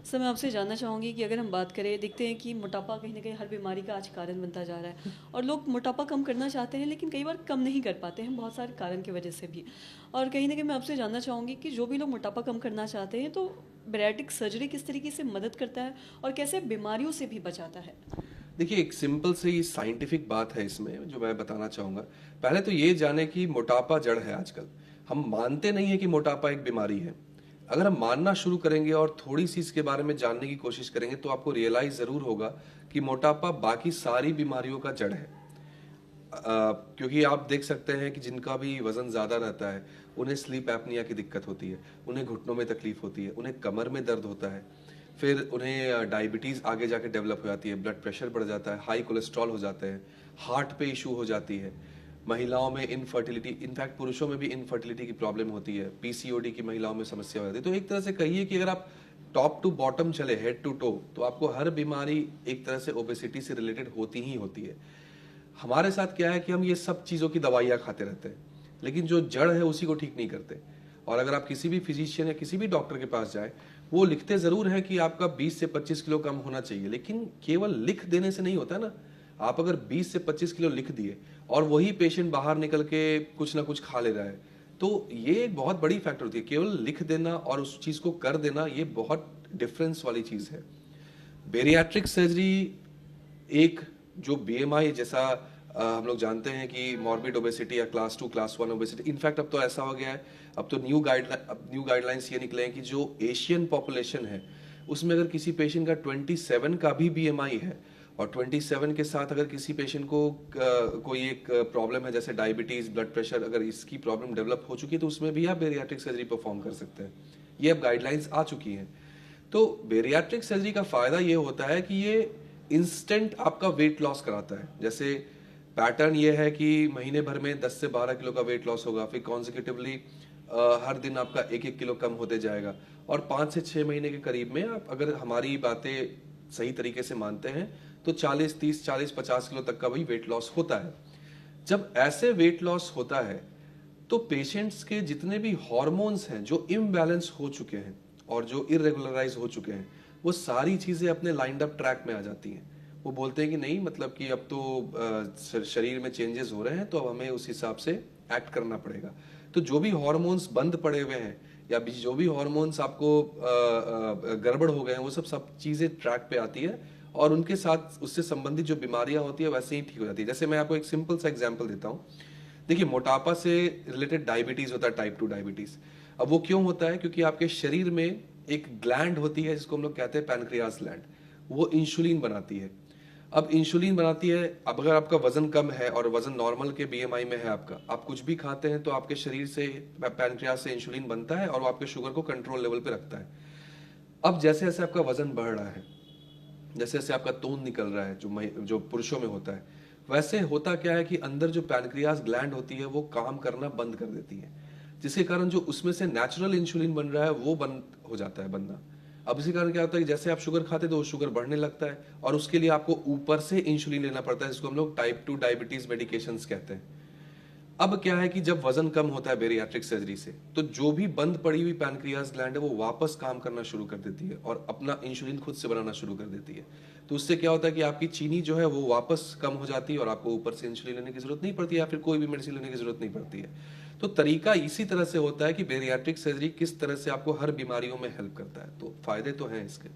Sir मैं आपसे जानना चाहूँगी कि अगर हम बात करें, देखते हैं कि मोटापा कहीं न कहीं हर बीमारी का आज कारण बनता जा रहा है और लोग मोटापा कम करना चाहते हैं, लेकिन कई बार कम नहीं कर पाते हैं, बहुत सारे कारण की वजह से भी। और कहीं न कहीं मैं आपसे जानना चाहूँगी कि जो भी लोग मोटापा कम करना चाहते हैं, तो बैरिएट्रिक सर्जरी किस तरीके से मदद करता है और कैसे बीमारियों से भी बचाता है? देखिए, एक सिंपल सी साइंटिफिक बात है इसमें जो मैं बताना चाहूँगा। पहले तो ये जाने कि मोटापा जड़ है आजकल। हम मानते नहीं है कि मोटापा एक बीमारी है। अगर हम मानना शुरू करेंगे और थोड़ी-सी इसके बारे में जानने की कोशिश करेंगे तो आपको रियलाइज़ ज़रूर होगा कि मोटापा बाकी सारी बीमारियों का जड़ है। क्योंकि आप देख सकते हैं कि जिनका भी वज़न ज़्यादा रहता है, उन्हें स्लीप एपनिया की दिक्कत होती है, उन्हें घुटनों में तकलीफ होती है, उन्हें कमर में दर्द होता है, फिर उन्हें डायबिटीज़ आगे जाके डेवलप हो जाती है, ब्लड प्रेशर बढ़ जाता है, हाई कोलेस्ट्रॉल हो जाते हैं, हार्ट पे इशू हो जाती है, महिलाओं में इनफर्टिलिटी, इनफैक्ट पुरुषों में भी इनफर्टिलिटी की प्रॉब्लम होती है, पीसीओडी की महिलाओं में समस्या हो जाती है। तो एक तरह से कहिए कि अगर आप टॉप टू बॉटम चले, हेड टू टो, तो आपको हर बीमारी एक तरह से ओबेसिटी से रिलेटेड होती ही होती है। हमारे साथ क्या है कि हम ये सब चीज़ों की दवाइयाँ खाते रहते हैं, लेकिन जो जड़ है उसी को ठीक नहीं करते। और अगर आप किसी भी फिजिशियन या किसी भी डॉक्टर के पास जाए, वो लिखते ज़रूर हैं कि आपका 20 से 25 किलो कम होना चाहिए, लेकिन केवल लिख देने से नहीं होता ना। आप अगर 20 से 25 किलो लिख दिए और वही पेशेंट बाहर निकल के कुछ ना कुछ खा ले रहा है, तो ये एक बहुत बड़ी फैक्टर होती है। केवल लिख देना और उस चीज़ को कर देना, ये बहुत डिफरेंस वाली चीज़ है। बेरियाट्रिक सर्जरी एक जो बीएमआई जैसा हम लोग जानते हैं कि मॉर्बिड ओबेसिटी या क्लास 2 क्लास 1 ओबेसिटी, इनफैक्ट अब तो ऐसा हो गया है, अब तो न्यू गाइडलाइंस ये निकले हैं कि जो एशियन पॉपुलेशन है उसमें अगर किसी पेशेंट का 27 का भी बीएमआई है और 27 के साथ अगर किसी पेशेंट को कोई एक प्रॉब्लम है जैसे डायबिटीज, ब्लड प्रेशर, अगर इसकी प्रॉब्लम डेवलप हो चुकी है तो उसमें भी आप बेरियाट्रिक सर्जरी परफॉर्म कर सकते हैं। ये अब गाइडलाइंस आ चुकी हैं। तो बेरियाट्रिक सर्जरी का फायदा ये होता है कि ये इंस्टेंट आपका वेट लॉस कराता है। जैसे पैटर्न ये है कि महीने भर में 10 से 12 किलो का वेट लॉस होगा, फिर कॉन्जिक्यूटिवली हर दिन आपका 1-1 किलो कम होते जाएगा और 5 से 6 महीने के करीब में आप अगर हमारी बातें सही तरीके से मानते हैं तो 40-30, 40-50 किलो तक का भी वेट लॉस होता है। जब ऐसे वेट लॉस होता है तो पेशेंट्स के जितने भी हॉर्मोन्स हैं जो इम्बैलेंस हो चुके हैं और जो इरेगुलराइज हो चुके हैं, वो सारी चीजें अपने लाइंड अप ट्रैक में आ जाती हैं। वो बोलते हैं कि नहीं, मतलब कि अब तो शरीर में चेंजेस हो रहे हैं तो अब हमें उस हिसाब से एक्ट करना पड़ेगा। तो जो भी हॉर्मोन्स बंद पड़े हुए हैं या जो भी हॉर्मोन्स आपको गड़बड़ हो गए हैं, वो सब चीजें ट्रैक पे आती है और उनके साथ उससे संबंधित जो बीमारियां होती है वैसे ही ठीक हो जाती है। जैसे मैं आपको एक सिंपल सा एग्जांपल देता हूँ। देखिए, मोटापा से रिलेटेड डायबिटीज होता है, टाइप 2 डायबिटीज। अब वो क्यों होता है? क्योंकि आपके शरीर में एक ग्लैंड होती है जिसको हम लोग कहते हैं पैनक्रियास ग्लैंड। वो इंसुलिन बनाती है। अब इंसुलिन बनाती है, अब अगर आपका वजन कम है और वजन नॉर्मल के बीएमआई में है आपका, आप कुछ भी खाते हैं तो आपके शरीर से पैनक्रियास से इंसुलिन बनता है और वो आपके शुगर को कंट्रोल लेवल पे रखता है। अब जैसे जैसे आपका वजन बढ़ रहा है, जैसे जैसे आपका तोंद निकल रहा है जो पुरुषों में होता है, वैसे होता क्या है कि अंदर जो पैनक्रियास ग्लैंड होती है वो काम करना बंद कर देती है, जिसके कारण जो उसमें से नेचुरल इंसुलिन बन रहा है वो बंद हो जाता है बनना। अब इसी कारण क्या होता है कि जैसे आप शुगर खाते हैं तो वो शुगर बढ़ने लगता है और उसके लिए आपको ऊपर से इंसुलिन लेना पड़ता है, जिसको हम लोग टाइप 2 डायबिटीज मेडिकेशंस कहते हैं। अब क्या है कि जब वजन कम होता है बेरियाट्रिक सर्जरी से, तो जो भी बंद पड़ी हुई पैनक्रियास ग्लैंड है वो वापस काम करना शुरू कर देती है और अपना इंसुलिन खुद से बनाना शुरू कर देती है। तो उससे क्या होता है कि आपकी चीनी जो है वो वापस कम हो जाती है और आपको ऊपर से इंसुलिन लेने की जरूरत नहीं पड़ती है या फिर कोई भी मेडिसिन लेने की जरूरत नहीं पड़ती है। तो तरीका इसी तरह से होता है कि बेरियाट्रिक सर्जरी किस तरह से आपको हर बीमारियों में हेल्प करता है। तो फायदे तो हैं इसके।